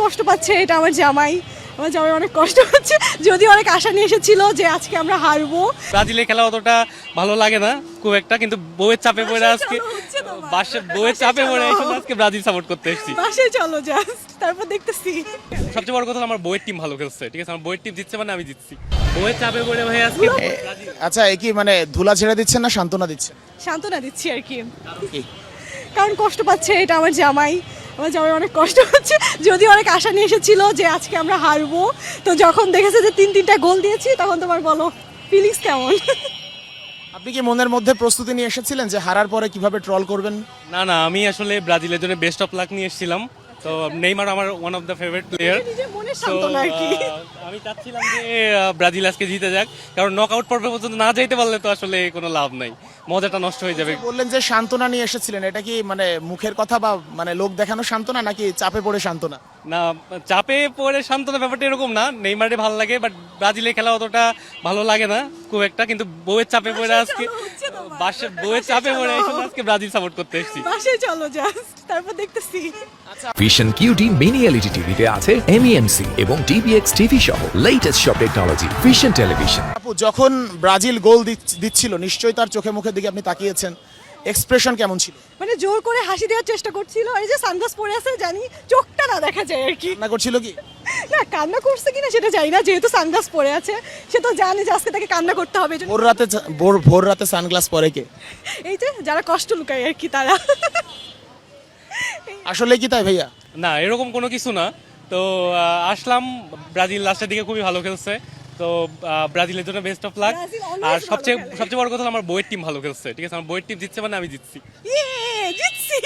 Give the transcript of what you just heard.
কষ্ট পাচ্ছে, এটা আমার জামাই অনেক কষ্ট হচ্ছে, যদি অনেক আশা নিয়ে এসেছিল যে আজকে আমরা হারবো। ব্রাজিলের খেলা অতটা ভালো লাগে না খুব একটা, কিন্তু বউয়ের চাপে পড়ে আজকে বউয়ের চাপে পড়ে আজকে ব্রাজিল সাপোর্ট করতে এসেছি। বাসায় চলো জাস্ট, তারপর দেখতেছি। সবচেয়ে বড় কথা আমার বউয়ের টিম ভালো খেলছে, ঠিক আছে, আমার বউয়ের টিম জিতছে মানে আমি জিতছি। বউয়ের চাপে পড়ে ভাই আজকে আচ্ছা, এ কি মানে ধুলা ছেড়ে দিচ্ছেন না সান্ত্বনা দিচ্ছেন? সান্ত্বনা দিচ্ছি আর কি, কি? কারণ কষ্ট পাচ্ছে, এটা আমার জামাই অনেক কষ্ট হচ্ছে, যদি অনেক আশা নিয়ে এসেছিল যে আজকে আমরা হারবো। তো যখন দেখেছে যে তিনটা গোল দিয়েছি, তখন তোমার বলো ফিলিংস কেমন? আপনি কি মনের মধ্যে প্রস্তুতি নিয়ে এসেছিলেন যে হারার পরে কিভাবে ট্রল করবেন? না না, আমি আসলে ব্রাজিলের জন্য বেস্ট অফ লাক নিয়ে এসেছিলাম। তো নেইমার আমার one of the favourite player. নিজের মনের সান্ত্বনা আর কি। আমি চাচ্ছিলাম যে ব্রাজিল আজকে জিতে যাক, কারণ নকআউট পর্বে পর্যন্ত না যাইতে পারলে তো আসলে কোনো লাভ নাই, মজাটা নষ্ট হয়ে যাবে। বললেন যে সান্ত্বনা নিয়ে এসেছিলেন, এটা কি মানে মুখের কথা বা মানে লোক দেখানো সান্ত্বনা নাকি চাপে পড়ে সান্ত্বনা? না, চাপে পড়ে সান্ত্বনা ব্যাপারটা এরকম না, নেইমারে ভালো লাগে, বাট ব্রাজিলের খেলা অতটা ভালো লাগে না খুব একটা, কিন্তু বউয়ের চাপে পড়ে আজকে বউয়ের চাপে পড়ে আজকে ব্রাজিল সাপোর্ট করতে এসেছি। বাসায় চলো জাস্ট, তারপর দেখতেছি। ভিশন কিউটি মিনি এলইডি টিভিতে আছে এমইএমসি এবং ডিবিএক্স টিভি সহ লেটেস্ট সব টেকনোলজি। Vision television. আপু, যখন ব্রাজিল গোল দিচ্ছিল নিশ্চয়ই তার চোখে মুখের দিকে আপনি তাকিয়েছেন, এক্সপ্রেশন কেমন ছিল? মানে জোর করে হাসি দেওয়ার চেষ্টা করছিল, আর এই যে সানগ্লাস পরে আছে জানি চোখটা না দেখা যায় আর কি। না করছিল কি? না, কান্না করছে কিনা সেটা জানি না, যেহেতু সানগ্লাস পরে আছে সে তো জানে যে আজকে তাকে কান্না করতে হবে। ভোর রাতে সানগ্লাস পরে কে? এই যে যারা কষ্ট লুকায় আর কি, তারা। আসলে কি তাই ভাইয়া? না, এরকম কোনো কিছু না। তো আসলাম, ব্রাজিল লাস্টের দিকে খুবই ভালো খেলছে, তো ব্রাজিলের জন্য best of luck. Brazil always আর ভালো সবচেয়ে খেলে। সবচেয়ে বড় কথা আমার বউয়ের টিম ভালো খেলছে, ঠিক আছে, আমার বউয়ের টিম জিতছে মানে আমি জিতছি। জিতছি।